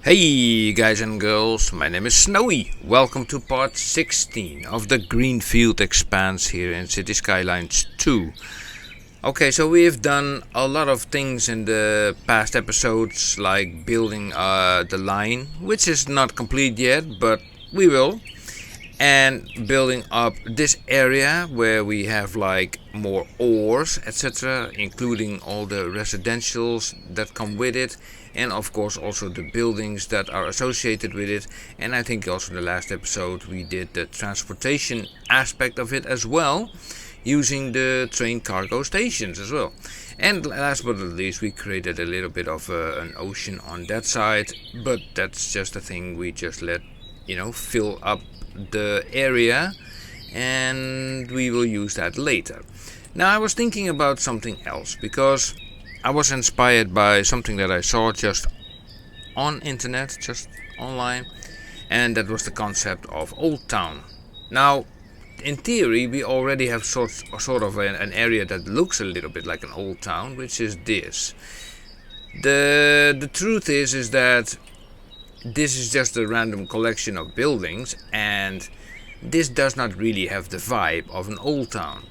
Hey guys and girls, my name is Snowy. Welcome to part 16 of the Greenfield Expanse here in Cities Skylines 2. Okay, so we have done a lot of things in the past episodes, like building the line, which is not complete yet, but we will. And building up this area where we have like more ores, etc., including all the residentials that come with it, and of course also the buildings that are associated with it. And I think also in the last episode we did the transportation aspect of it as well, using the train cargo stations as well. And last but not least, we created a little bit of an ocean on that side, but that's just a thing we just let fill up the area, and we will use that later. Now I was thinking about something else, because I was inspired by something that I saw just on internet, just online, and that was the concept of Old Town. Now in theory we already have sort of an area that looks a little bit like an old town, which is this. The truth is that this is just a random collection of buildings, and this does not really have the vibe of an old town.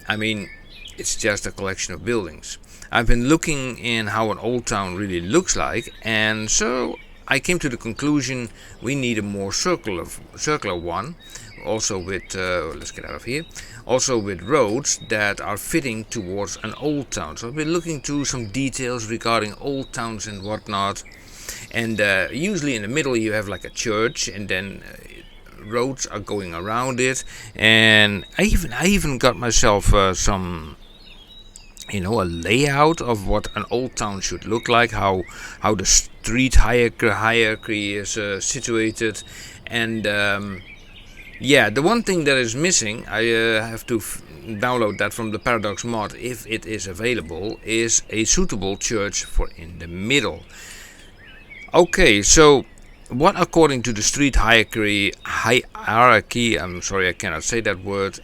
I mean, it's just a collection of buildings. I've been looking in how an old town really looks like, and so I came to the conclusion we need a more circular one, also with let's get out of here, also with roads that are fitting towards an old town. So I've been looking to some details regarding old towns and whatnot. And usually in the middle you have like a church, and then roads are going around it. And I even got myself some a layout of what an old town should look like, how the street hierarchy is situated. And the one thing that is missing, I have to download that from the Paradox mod if it is available, is a suitable church for in the middle. Okay, so what according to the street hierarchy, I'm sorry I cannot say that word,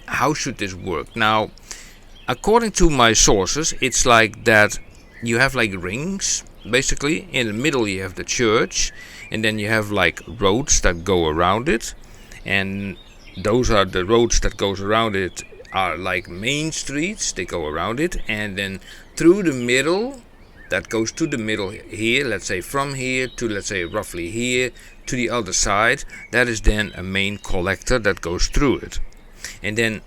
how should this work? Now, according to my sources, it's like that you have like rings, basically. In the middle you have the church, and then you have like roads that go around it, and those are the roads that goes around it are like main streets, they go around it, and then through the middle, that goes to the middle here, let's say from here to, let's say, roughly here to the other side, that is then a main collector that goes through it. And then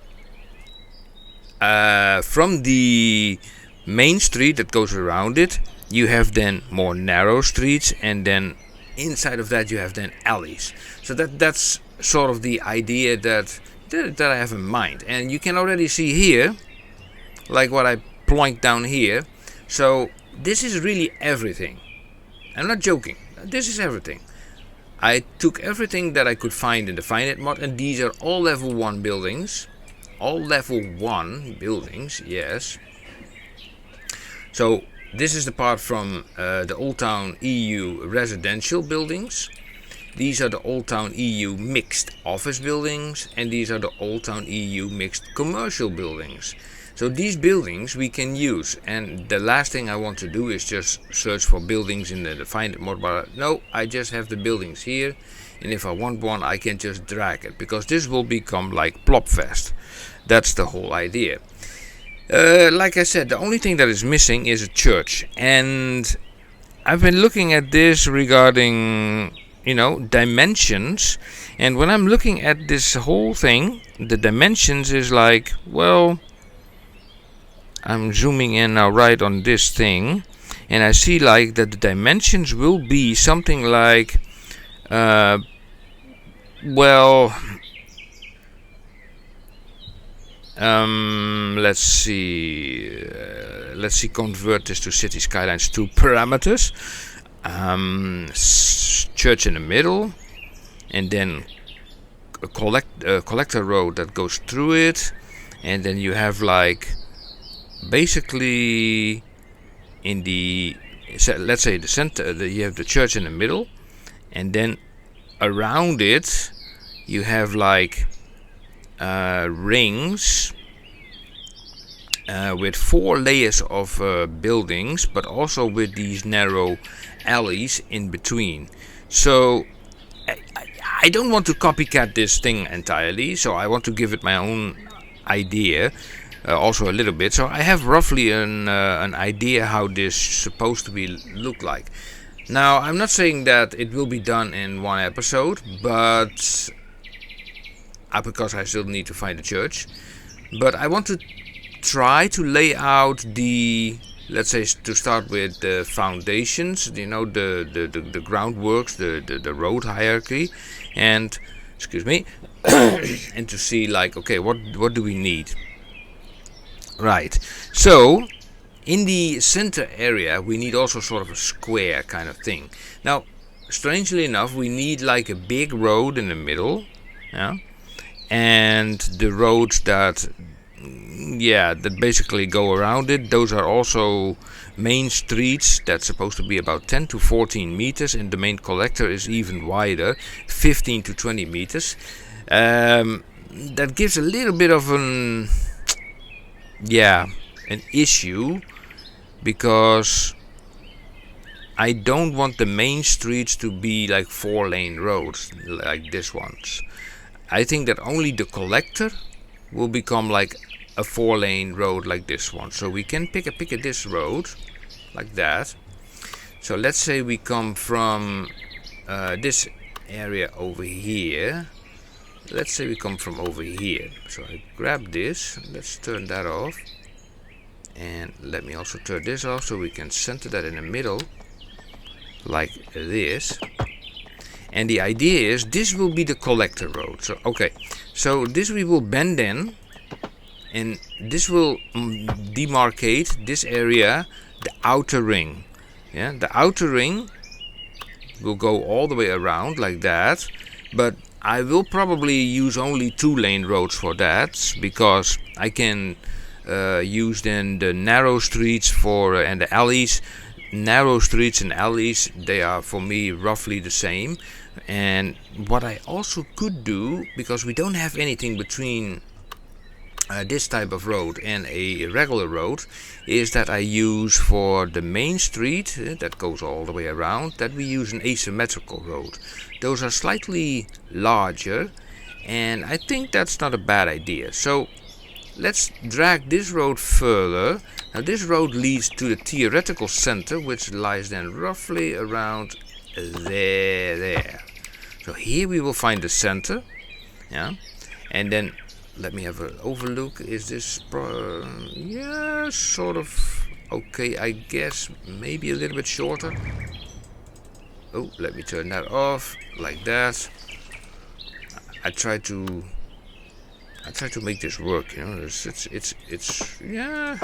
from the main street that goes around it, you have then more narrow streets, and then inside of that you have then alleys. So that's sort of the idea that I have in mind. And you can already see here, like what I plonked down here. So this is really everything. I'm not joking. This is everything. I took everything that I could find in the Find It mod, and these are all level 1 buildings. All level 1 buildings, yes. So this is the part from the Old Town EU residential buildings. These are the Old Town EU mixed office buildings, and these are the Old Town EU mixed commercial buildings. So these buildings we can use, and the last thing I want to do is just search for buildings in the Find It mod bar. No, I just have the buildings here, and if I want one I can just drag it, because this will become like Plopfest. That's the whole idea. Like I said, the only thing that is missing is a church, and I've been looking at this regarding dimensions, and when I'm looking at this whole thing, the dimensions is like, well, I'm zooming in now right on this thing, and I see like that the dimensions will be something like let's see, convert this to Cities Skylines 2 parameters. Church in the middle, and then a collector road that goes through it, and then you have like basically in the, let's say, the center, you have the church in the middle, and then around it you have like rings with 4 layers of buildings, but also with these narrow alleys in between. So I don't want to copycat this thing entirely, so I want to give it my own idea, also a little bit. So I have roughly an idea how this is supposed to be look like. Now I'm not saying that it will be done in one episode, but because I still need to find a church. But I want to try to lay out the, let's say, to start with the foundations, you know, the groundworks, the road hierarchy, and excuse me, and to see like, okay, what do we need? Right. So in the center area we need also sort of a square kind of thing. Now, strangely enough, we need like a big road in the middle, yeah, and the roads that basically go around it. Those are also main streets that's supposed to be about 10 to 14 meters, and the main collector is even wider, 15 to 20 meters. That gives a little bit of an issue, because I don't want the main streets to be like 4-lane roads like this ones. I think that only the collector will become like a 4-lane road like this one. So we can pick this road like that. So let's say we come from this area over here. Let's say we come from over here. So I grab this. Let's turn that off. And let me also turn this off so we can center that in the middle like this. And the idea is this will be the collector road. So okay, so this we will bend in, and this will demarcate this area, the outer ring. Yeah, the outer ring will go all the way around like that, but I will probably use only 2-lane roads for that, because I can use then the narrow streets for and the alleys. Narrow streets and alleys, they are for me roughly the same. And what I also could do, because we don't have anything between this type of road and a regular road, is that I use for the main street that goes all the way around, that we use an asymmetrical road. Those are slightly larger, and I think that's not a bad idea. So let's drag this road further. Now this road leads to the theoretical center, which lies then roughly around there. So here we will find the center, yeah, and then let me have an overlook. Is this sort of okay, I guess, maybe a little bit shorter. Oh, let me turn that off like that. I try to make this work, you know. It's yeah.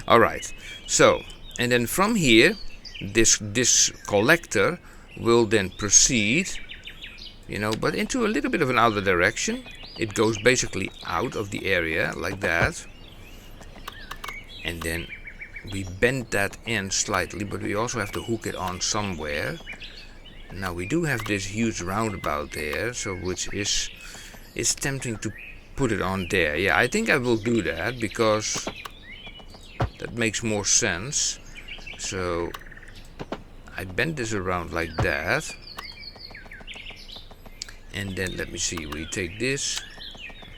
All right. So, and then from here, this collector will then proceed, you know, but into a little bit of another direction. It goes basically out of the area like that, and then we bend that in slightly, but we also have to hook it on somewhere. Now we do have this huge roundabout there, so which is tempting to put it on there. Yeah, I think I will do that, because that makes more sense. So I bend this around like that, and then let me see, we take this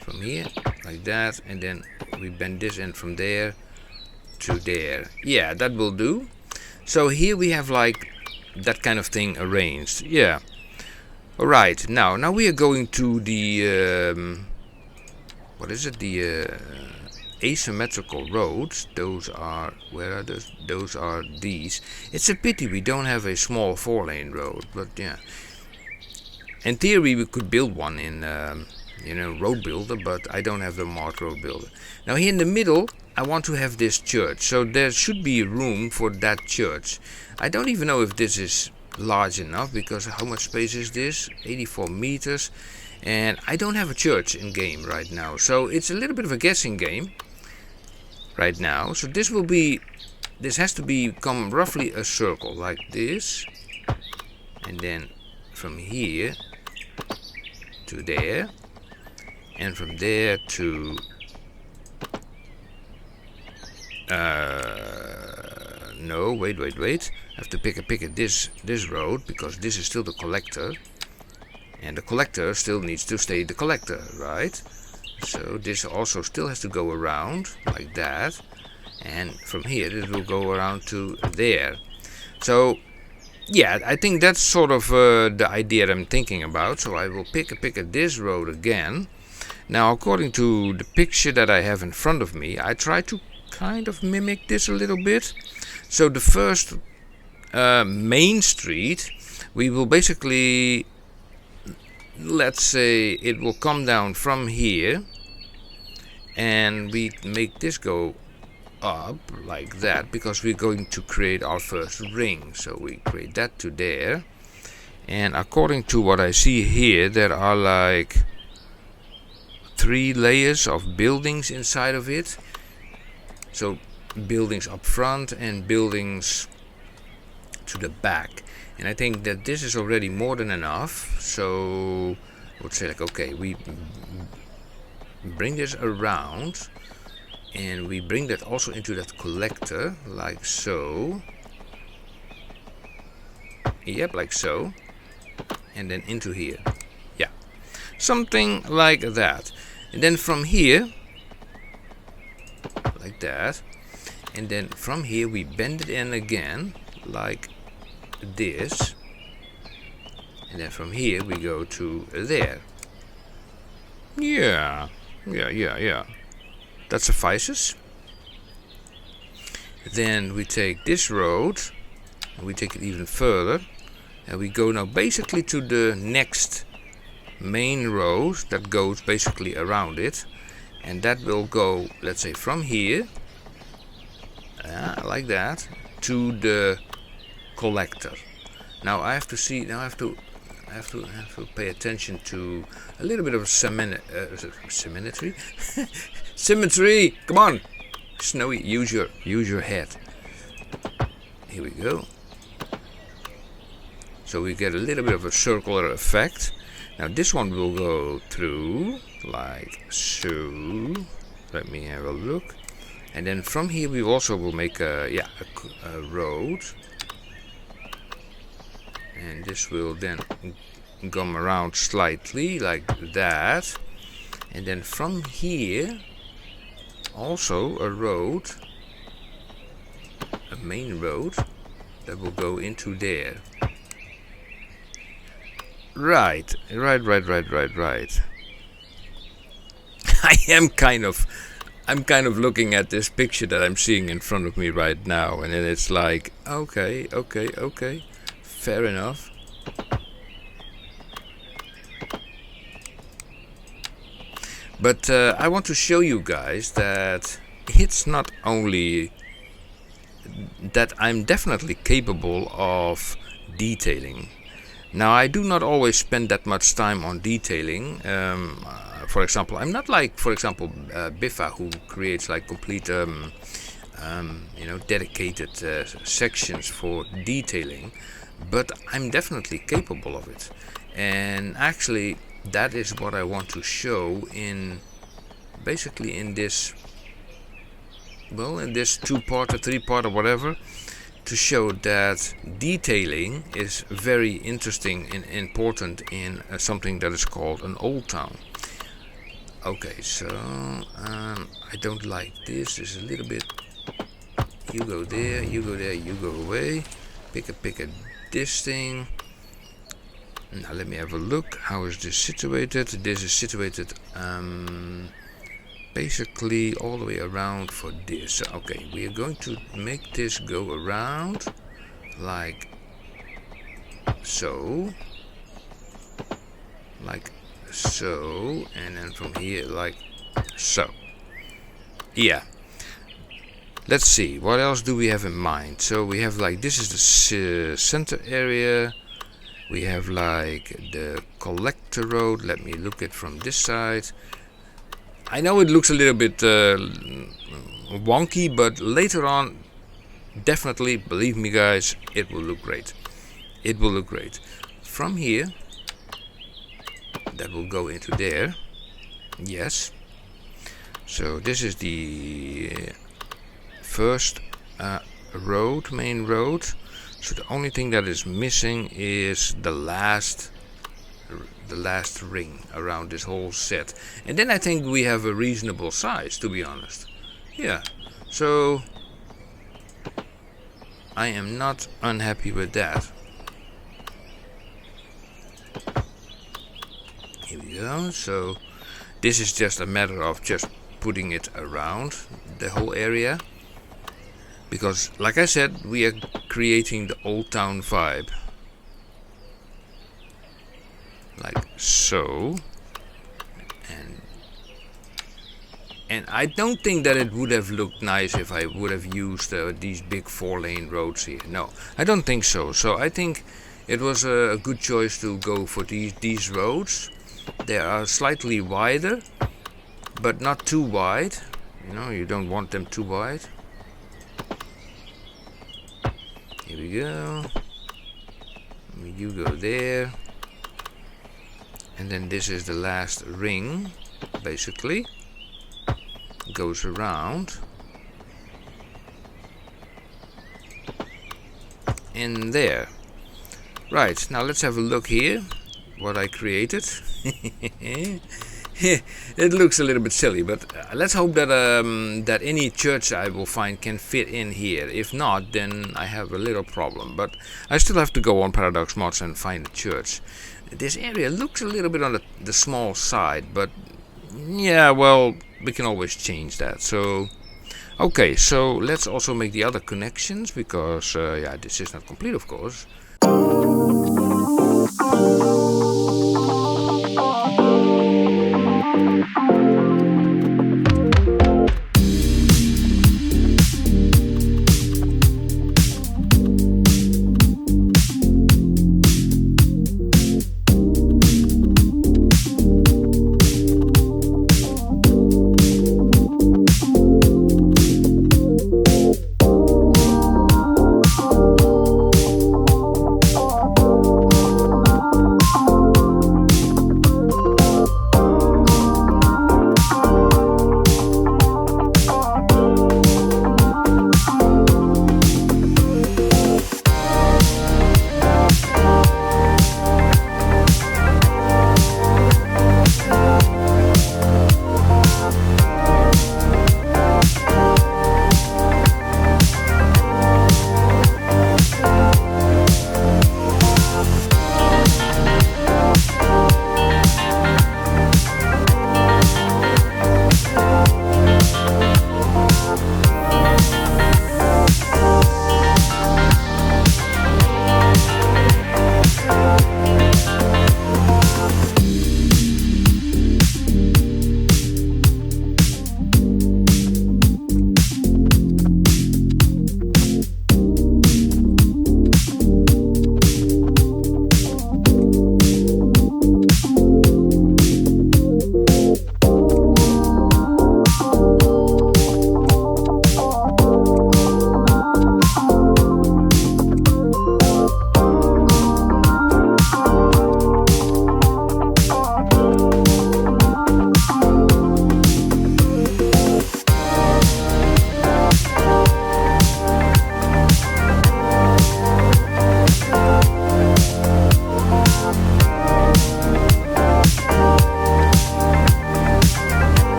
from here like that, and then we bend this in from there to there. Yeah, that will do. So here we have like that kind of thing arranged. Yeah. Alright, now we are going to the what is it, the asymmetrical roads. Those are, where are those? Those are these. It's a pity we don't have a small 4-lane road, but yeah, in theory we could build one in road builder, but I don't have the marked road builder. Now here in the middle I want to have this church, so there should be room for that church. I don't even know if this is large enough, because how much space is this? 84 meters, and I don't have a church in game right now, so it's a little bit of a guessing game right now. So this has to become roughly a circle like this, and then from here to there, and from there to No, wait. I have to pick this road, because this is still the collector, and the collector still needs to stay the collector, right? So this also still has to go around like that, and from here it will go around to there. So yeah, I think that's sort of the idea I'm thinking about. So I will pick this road again. Now, according to the picture that I have in front of me, I try to kind of mimic this a little bit. So the first main street, we will basically, let's say it will come down from here, and we make this go up like that, because we're going to create our first ring. So we create that to there, and according to what I see here, there are like 3 layers of buildings inside of it. So buildings up front and buildings to the back, and I think that this is already more than enough. So I would say, like, okay, we bring this around, and we bring that also into that collector, like so. Yep, like so. And then into here. Yeah, something like that. And then from here, like that. And then from here we bend it in again, like this. And then from here we go to there. Yeah. That suffices. Then we take this road, and we take it even further, and we go now basically to the next main road that goes basically around it, and that will go, let's say, from here, like that, to the collector. Now I have to see. Now I have to pay attention to a little bit of symmetry. Symmetry. Come on, Snowy. Use your head. Here we go. So we get a little bit of a circular effect. Now this one will go through like so. Let me have a look. And then from here we also will make a road. And this will then come around slightly like that. And then from here also a road, a main road that will go into there. Right. I'm kind of looking at this picture that I'm seeing in front of me right now, and then it's like, okay, fair enough. But I want to show you guys that it's not only that I'm definitely capable of detailing. Now, I do not always spend that much time on detailing. For example, I'm not like, for example, Biffa, who creates like complete, dedicated sections for detailing. But I'm definitely capable of it. And actually, that is what I want to show in this 2-part or 3-part or whatever, to show that detailing is very interesting and important in something that is called an old town. Okay, so I don't like this. This is a little bit. You go there, you go there, you go away. Pick a this thing. Now let me have a look. How is this situated? This is situated basically all the way around for this. Okay, we are going to make this go around like so, and then from here like so. Yeah. Let's see, what else do we have in mind? So we have like, this is the center area. We have like the collector road. Let me look at from this side. I know it looks a little bit wonky, but later on, definitely, believe me guys, it will look great. It will look great. From here, that will go into there. Yes. So this is the first road, main road. So the only thing that is missing is the last ring around this whole set, and then I think we have a reasonable size, to be honest. Yeah, so I am not unhappy with that. Here we go. So this is just a matter of just putting it around the whole area, because like I said, we are creating the old town vibe. Like so. And I don't think that it would have looked nice if I would have used these big 4-lane roads here. No, I don't think so. So I think it was a good choice to go for these roads. They are slightly wider, but not too wide. You know, you don't want them too wide. Here we go. You go there. And then this is the last ring, basically. Goes around. And there. Right, now let's have a look here. What I created. It looks a little bit silly, but let's hope that that any church I will find can fit in here. If not, then I have a little problem. But I still have to go on Paradox Mods and find a church. This area looks a little bit on the small side, but yeah, well, we can always change that. So, okay, so let's also make the other connections, because yeah, this is not complete, of course.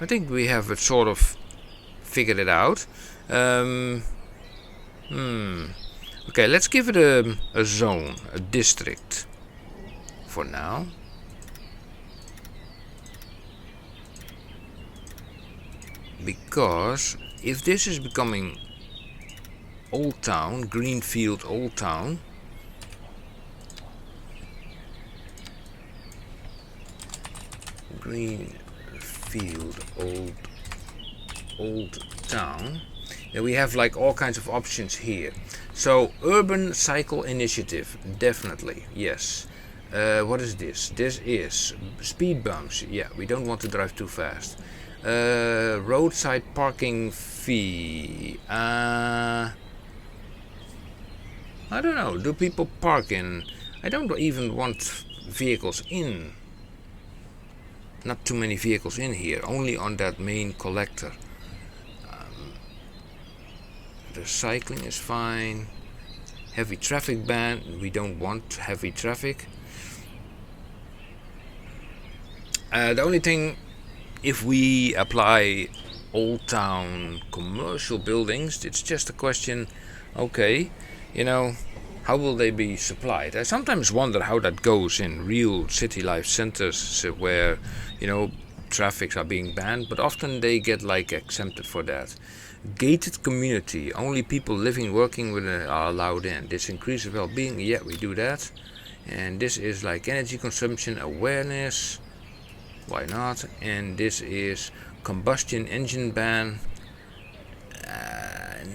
I think we have sort of figured it out. Okay, let's give it a zone, a district for now. Because if this is becoming Old Town, Greenfield Old Town, Greenfield, old town. And we have like all kinds of options here. So urban cycle initiative, definitely, yes. What is this? This is speed bumps. Yeah, we don't want to drive too fast. Roadside parking fee. I don't know. Do people park in? I don't even want vehicles in. Not too many vehicles in here. Only on that main collector. The cycling is fine. Heavy traffic ban. We don't want heavy traffic. The only thing, if we apply Old Town commercial buildings, it's just a question, okay, you know, how will they be supplied? I sometimes wonder how that goes in real city life centers where, you know, traffics are being banned, but often they get like exempted for that. Gated community, only people living, working with it are allowed in. This increases well-being, yeah, we do that. And this is like energy consumption awareness, why not? And this is combustion engine ban,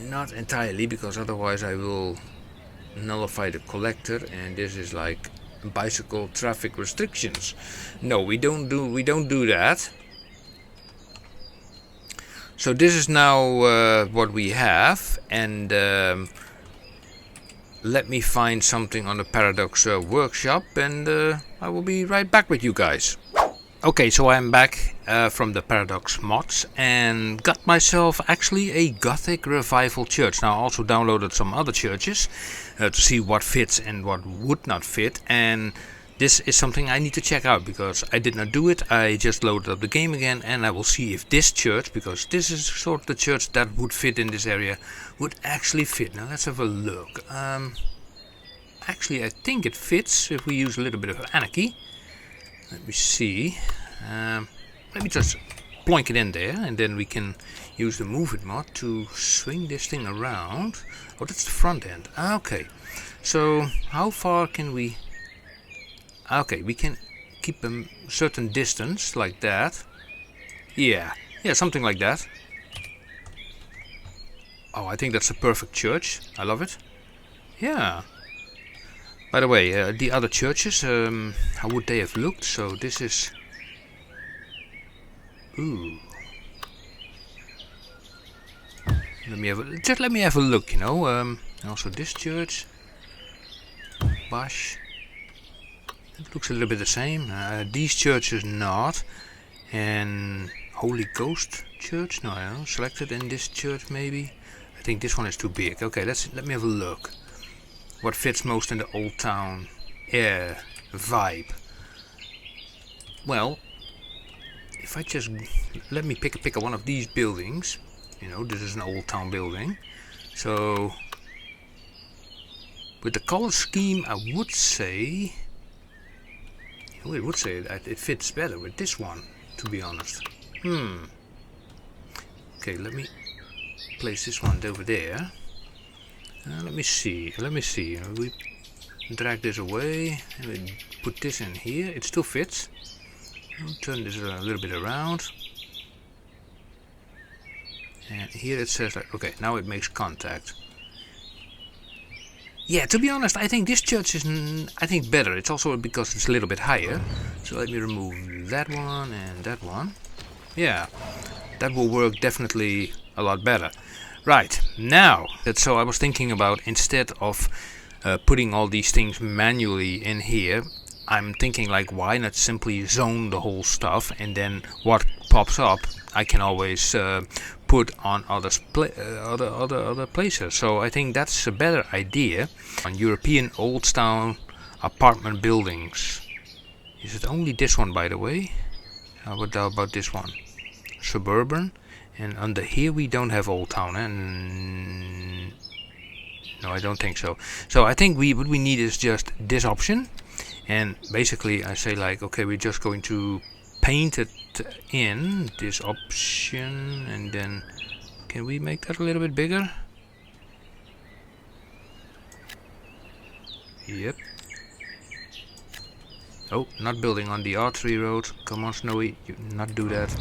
not entirely, because otherwise I will nullify the collector. And this is like bicycle traffic restrictions. No, we don't do that. So this is now what we have, and let me find something on the Paradox workshop, and I will be right back with you guys. Okay, so I'm back from the Paradox mods and got myself actually a Gothic revival church. Now I also downloaded some other churches to see what fits and what would not fit, and this is something I need to check out because I did not do it. I just loaded up the game again, and I will see if this church, because this is sort of the church that would fit in this area, would actually fit. Now let's have a look. Actually I think it fits if we use a little bit of anarchy. Let me see. Let me just plonk it in there, and then we can use the move it mod to swing this thing around. Oh, that's the front end. Okay. So how far can we... Okay, we can keep a certain distance like that. Yeah, something like that. Oh, I think that's a perfect church. I love it. Yeah. By the way, the other churches, how would they have looked? So this is... Ooh. Let me have a look, you know. And also this church. Bash. It looks a little bit the same. These churches not. And Holy Ghost Church? No, I don't know. Selected in this church maybe. I think this one is too big. Okay, let me have a look. What fits most in the Old Town air vibe? Well, if I just let me pick one of these buildings. You know, this is an Old Town building. So with the color scheme, I would say. Well, it would say that it fits better with this one, to be honest. Okay, let me place this one over there. Let me see. We drag this away and we put this in here. It still fits. I'll turn this a little bit around. And here it says like, okay, now it makes contact. Yeah, to be honest, I think this church is, I think, better. It's also because it's a little bit higher. So let me remove that one and that one. Yeah, that will work definitely a lot better. Right, now, so I was thinking about, instead of putting all these things manually in here, I'm thinking like, why not simply zone the whole stuff, and then what pops up I can always put on other places. So I think that's a better idea. On European Old Town apartment buildings. Is it only this one, by the way? How about this one? Suburban. And under here we don't have Old Town, and no, I don't think so. So I think what we need is just this option, and basically I say like, okay, we're just going to paint it in this option, and then can we make that a little bit bigger? Yep. Oh, not building on the artery road. Come on, Snowy, you not do that.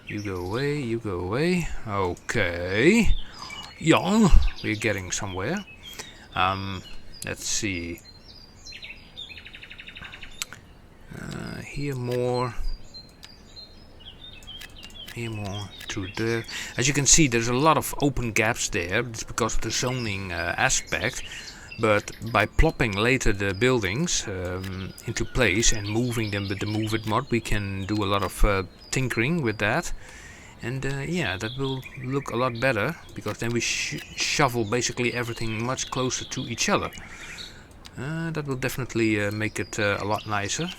You go away, you go away. Okay. Yeah, we're getting somewhere. Let's see. Here more. Here more through there. As you can see, there's a lot of open gaps there. It's because of the zoning aspect. But by plopping later the buildings into place and moving them with the Move It mod, we can do a lot of tinkering with that. And yeah, that will look a lot better, because then we shovel basically everything much closer to each other. That will definitely make it a lot nicer.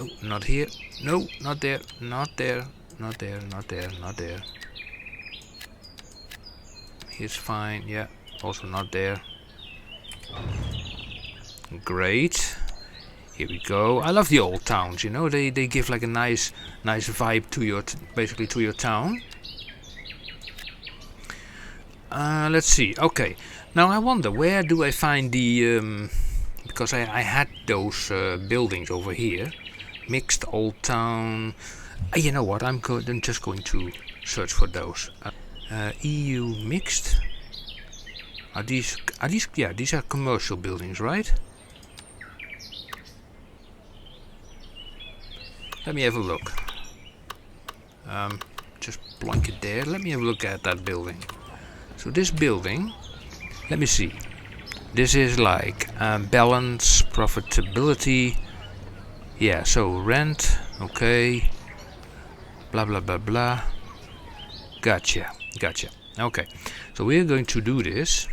Oh, not here. No, not there. Not there. Not there. Not there. Not there. Here's fine. Yeah. Also not there. Great. Here we go. I love the old towns. You know, they give like a nice vibe to your basically to your town. Let's see. Okay. Now I wonder, where do I find the because I had those buildings over here. Mixed old town. You know what? I'm just going to search for those. EU mixed. Are these? Yeah, these are commercial buildings, right? Let me have a look. Just plonk it there. Let me have a look at that building. So this building, let me see. This is like balance, profitability. Yeah, so rent, okay. Blah blah blah blah. Gotcha. Okay, so we're going to do this.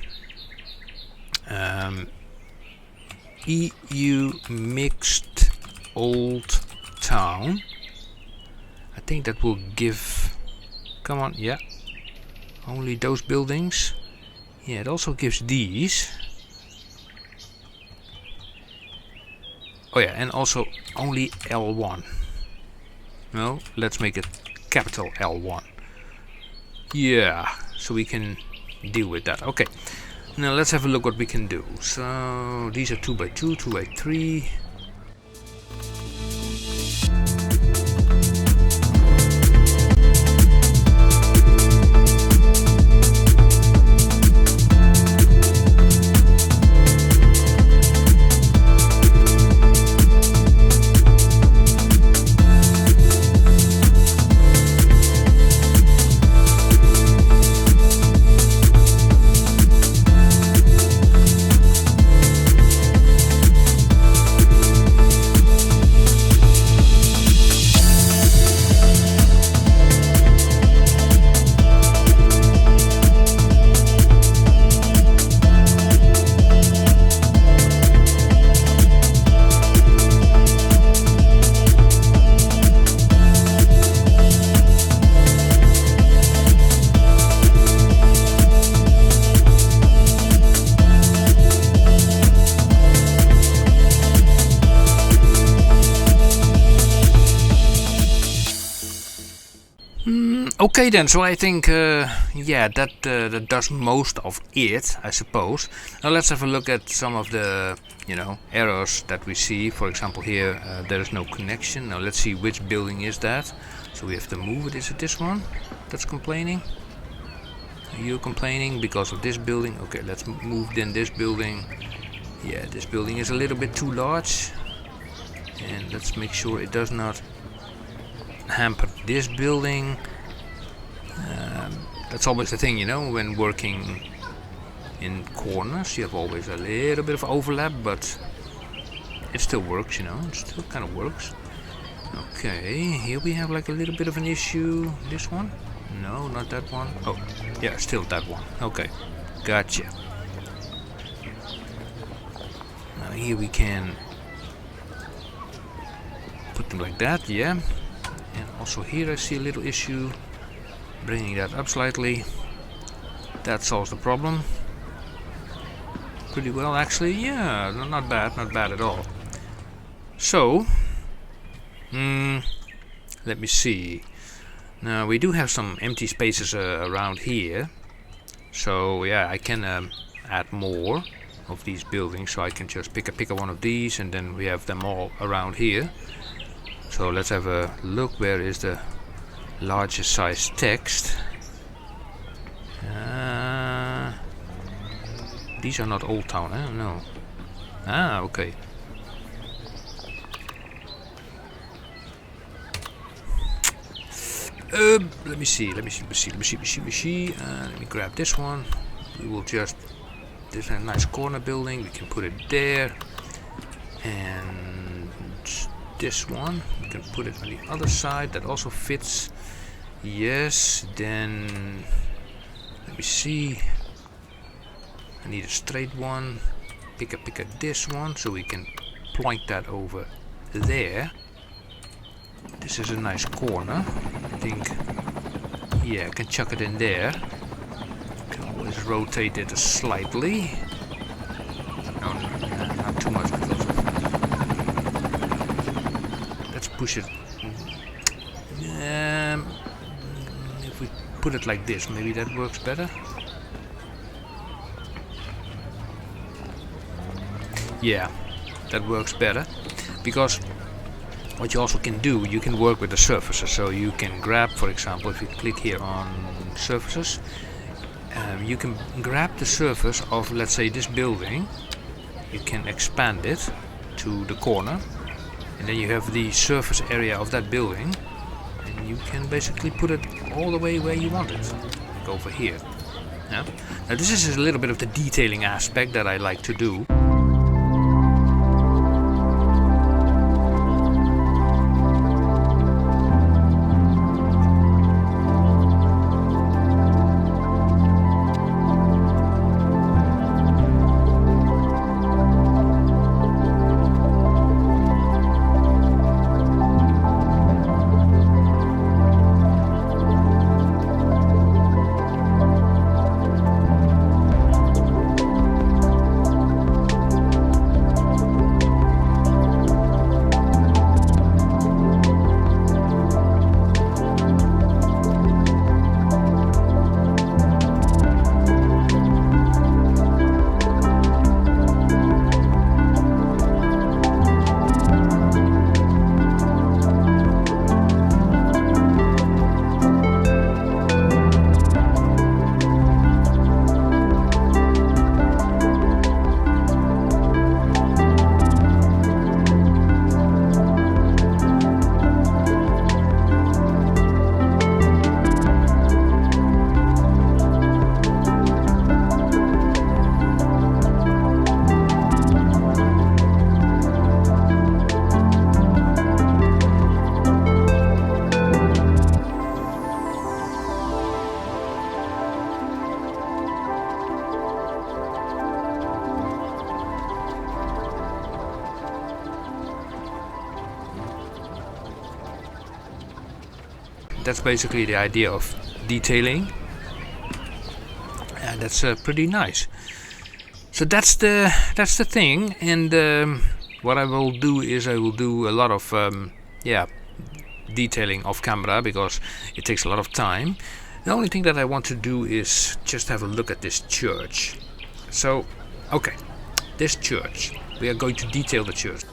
EU mixed old town. I think that will give. Come on, yeah. Only those buildings. Yeah, it also gives these. Oh yeah, and also only L1. No, let's make it capital L1. Yeah, so we can deal with that. Okay, now let's have a look what we can do. So these are 2x2, 2x3. Okay then, so I think yeah, that does most of it, I suppose. Now let's have a look at some of the errors that we see. For example, here there is no connection. Now let's see which building is that. So we have to move it. Is it this one that's complaining? Are you complaining because of this building? Okay, let's move then this building. Yeah, this building is a little bit too large, and let's make sure it does not hamper this building. That's always the thing, when working in corners, you have always a little bit of overlap, but it still works, it still kind of works. Okay, here we have like a little bit of an issue. This one? No, not that one. Oh, yeah, still that one. Okay, gotcha. Now here we can put them like that, yeah. And also here I see a little issue. Bringing that up slightly. That solves the problem. Pretty well, actually. Yeah, not bad at all. So, let me see. Now we do have some empty spaces around here. So yeah, I can add more. of these buildings, so I can just pick a one of these, and then we have them all around here. So let's have a look. Where is the largest size text? These are not Old Town, eh? No. Ah, okay. Let me see. Let me grab this one. We will just. There's a nice corner building. We can put it there. And this one, we can put it on the other side. That also fits. Yes. Then let me see. I need a straight one. Pick a this one, so we can point that over there. This is a nice corner. I think, yeah, I can chuck it in there. Can always rotate it slightly. No, not too much. Let's push it. If we put it like this, maybe that works better. Yeah, that works better, because what you also can do, you can work with the surfaces. So you can grab, for example, if you click here on surfaces, you can grab the surface of, let's say, this building. You can expand it to the corner, and then you have the surface area of that building, and you can basically put it all the way where you want it, like over here. Yeah? Now this is a little bit of the detailing aspect that I like to do. That's basically the idea of detailing, and that's pretty nice. So that's the thing. And what I will do is I will do a lot of detailing off camera, because it takes a lot of time. The only thing that I want to do is just have a look at this church. So, okay, this church, we are going to detail the church.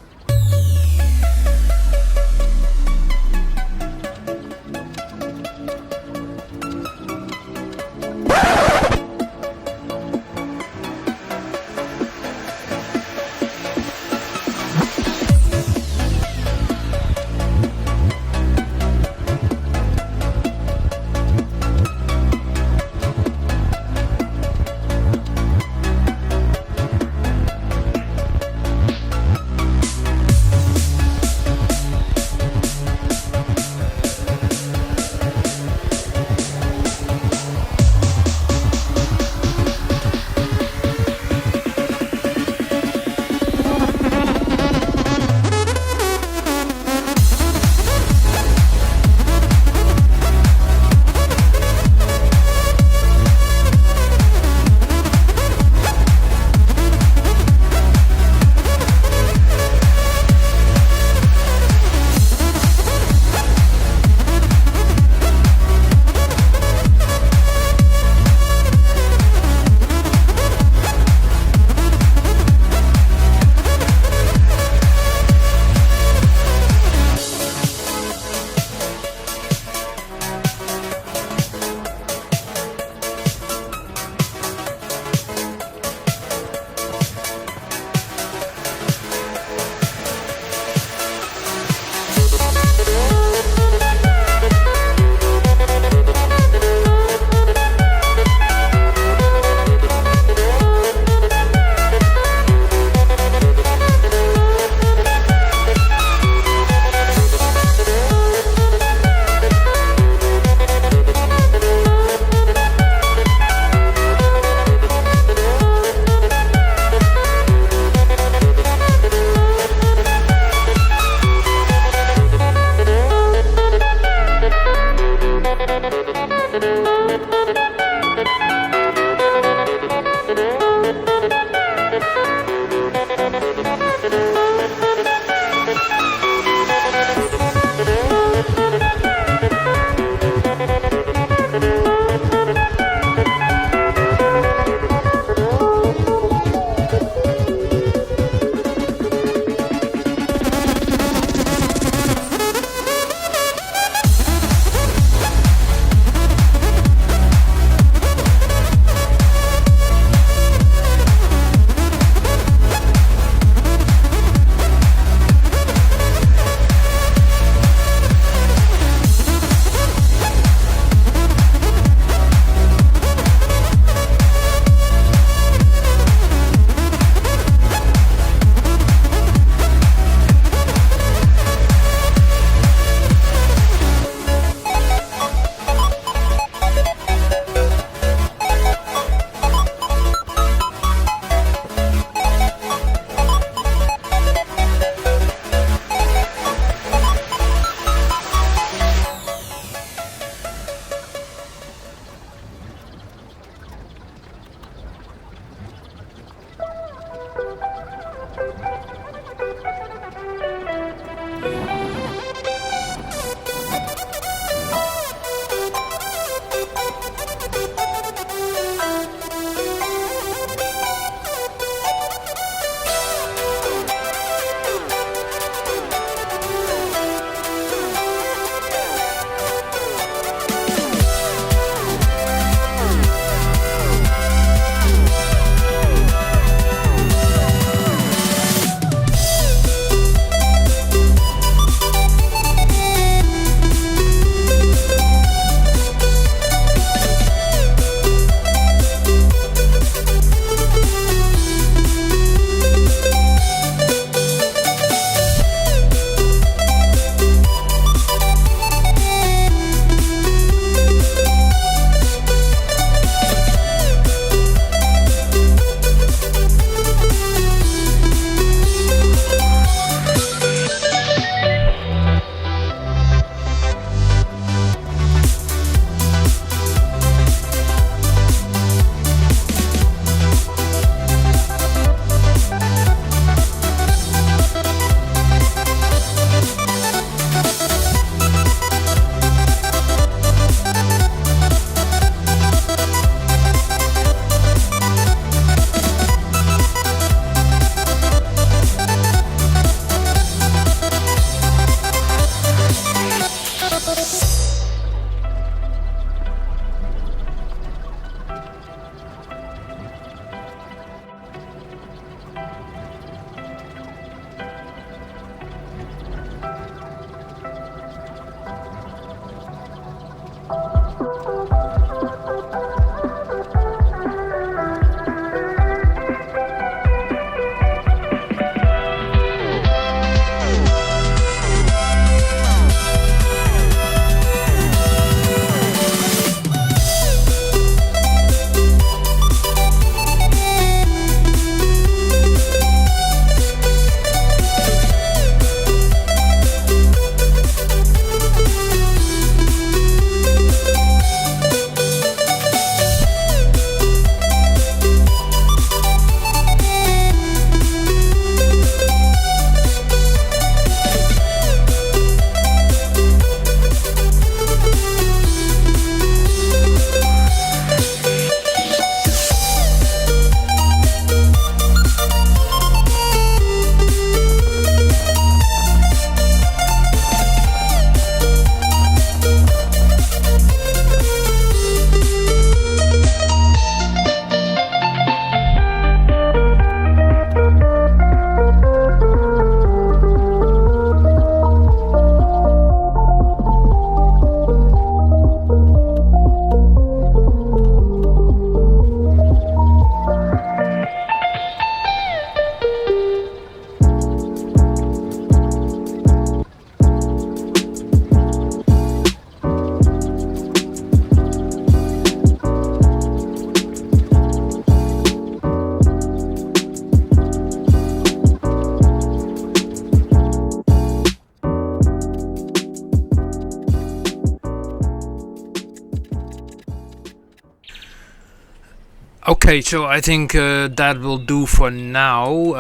Okay, so I think that will do for now.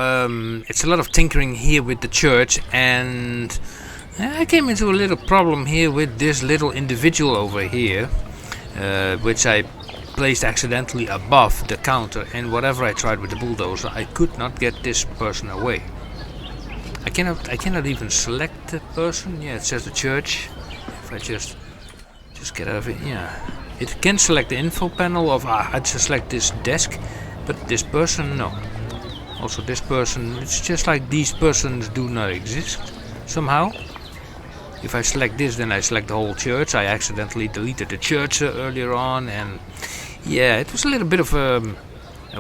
It's a lot of tinkering here with the church, and I came into a little problem here with this little individual over here, which I placed accidentally above the counter, and whatever I tried with the bulldozer, I could not get this person away. I cannot even select the person. Yeah, it says the church. If I just get out of it, yeah. It can select the info panel of I just select this desk, but this person no. Also this person, it's just like these persons do not exist somehow. If I select this, then I select the whole church. I accidentally deleted the church earlier on, and yeah, it was a little bit of a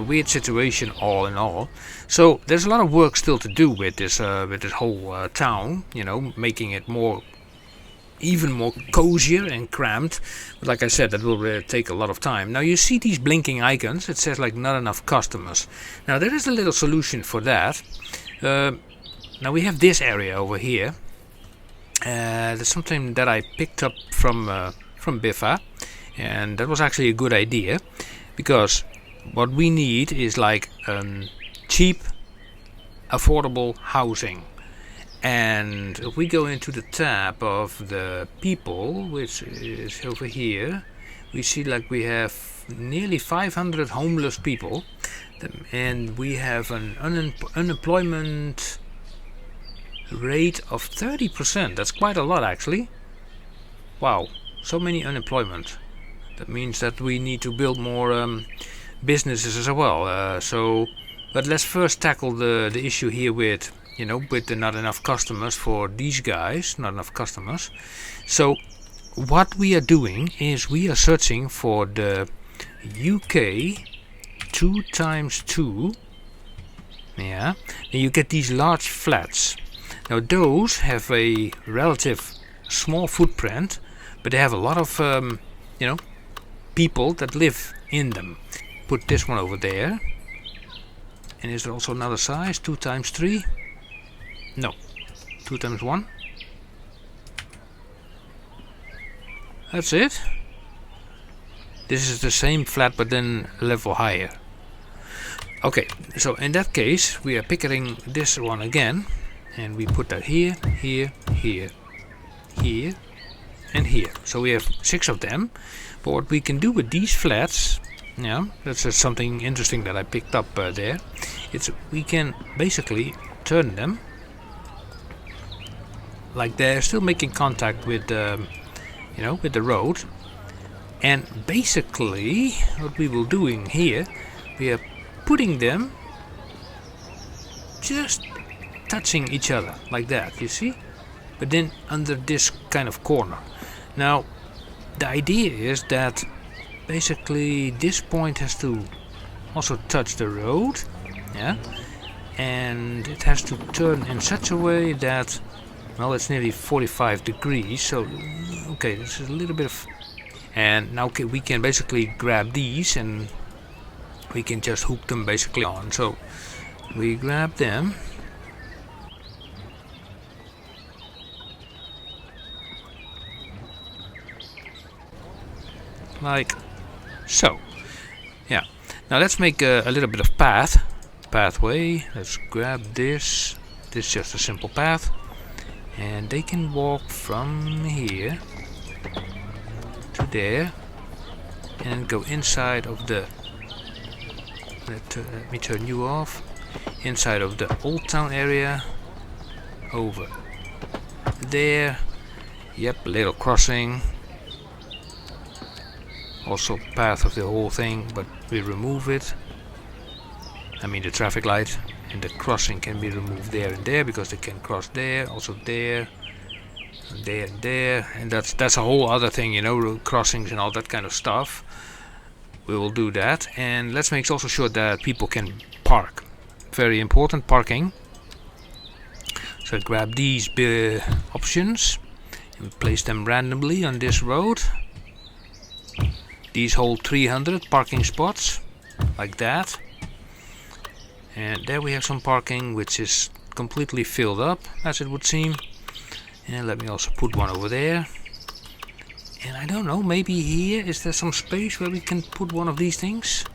weird situation all in all. So there's a lot of work still to do with this whole town, you know, making it even more cozier and cramped. But like I said, that will take a lot of time. Now you see these blinking icons. It says like not enough customers. Now there is a little solution for that. Now we have this area over here. That's something that I picked up from Biffa, and that was actually a good idea, because what we need is like cheap, affordable housing. And if we go into the tab of the people, which is over here, we see like we have nearly 500 homeless people, and we have an unemployment rate of 30%. That's quite a lot actually. Wow, so many unemployment. That means that we need to build more businesses as well. But let's first tackle the issue here with, you know, with the not enough customers for these guys, not enough customers. So what we are doing is we are searching for the UK 2x2. Yeah, and you get these large flats. Now those have a relative small footprint, but they have a lot of you know, people that live in them. Put this one over there. And is there also another size, 2x3? No, 2x1. That's it. This is the same flat, but then a level higher. Okay, so in that case, we are picking this one again, and we put that here, here, here, here, and here. So we have 6 of them. But what we can do with these flats, yeah, that's just something interesting that I picked up there. We can basically turn them like they're still making contact with, you know, with the road. And basically, what we will doing here, we are putting them just touching each other like that. You see, but then under this kind of corner. Now, the idea is that basically this point has to also touch the road, yeah, and it has to turn in such a way that, well, it's nearly 45 degrees, so okay, this is a little bit of, and now we can basically grab these and we can just hook them basically on. So we grab them, like so. Yeah, now let's make a little bit of pathway. Let's grab this is just a simple path, and they can walk from here to there and go inside of the, let me turn you off, inside of the old town area, over there. Yep, little crossing, also path of the whole thing, but we remove it. I mean the traffic light, and the crossing can be removed there and there, because they can cross there, also there, and there and there, and that's a whole other thing, you know, crossings and all that kind of stuff. We will do that, and let's make also sure that people can park. Very important, parking. So grab these options and place them randomly on this road. These hold 300 parking spots, like that. And there we have some parking which is completely filled up, as it would seem. And let me also put one over there. And I don't know, maybe here, is there some space where we can put one of these things?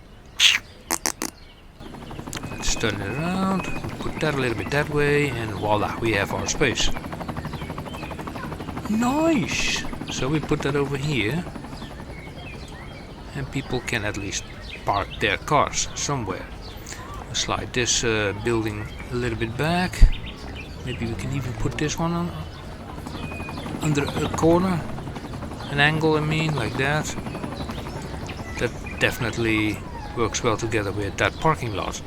Let's turn it around, put that a little bit that way, and voila, we have our space. Nice! So we put that over here, and people can at least park their cars somewhere. Slide this building a little bit back. Maybe we can even put this one on under a corner, an angle, I mean, like that. That definitely works well together with that parking lot.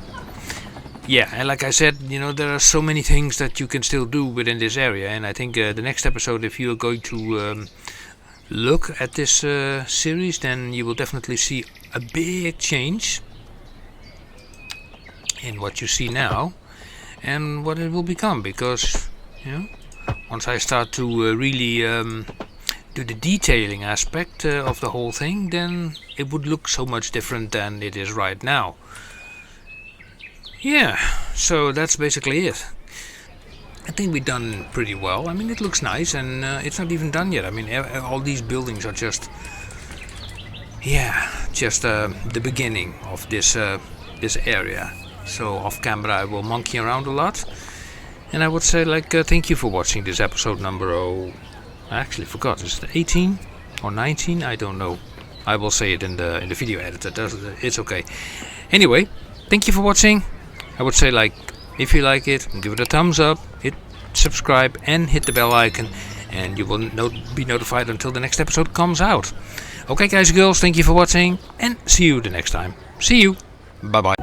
Yeah, and like I said, you know, there are so many things that you can still do within this area, and I think the next episode, if you are going to look at this series, then you will definitely see a big change in what you see now and what it will become, because, you know, once I start to really do the detailing aspect of the whole thing, then it would look so much different than it is right now. Yeah, so that's basically it. I think we've done pretty well. I mean, it looks nice, and it's not even done yet. I mean, all these buildings are just, yeah, just the beginning of this this area. So off camera I will monkey around a lot, and I would say, like, thank you for watching this episode number, I actually forgot, is it 18 or 19? I don't know. I will say it in the video editor. It's okay. Anyway, thank you for watching. I would say, like, if you like it, give it a thumbs up, hit subscribe and hit the bell icon, and you will be notified until the next episode comes out. Okay guys and girls, thank you for watching, and see you the next time. See you. Bye bye.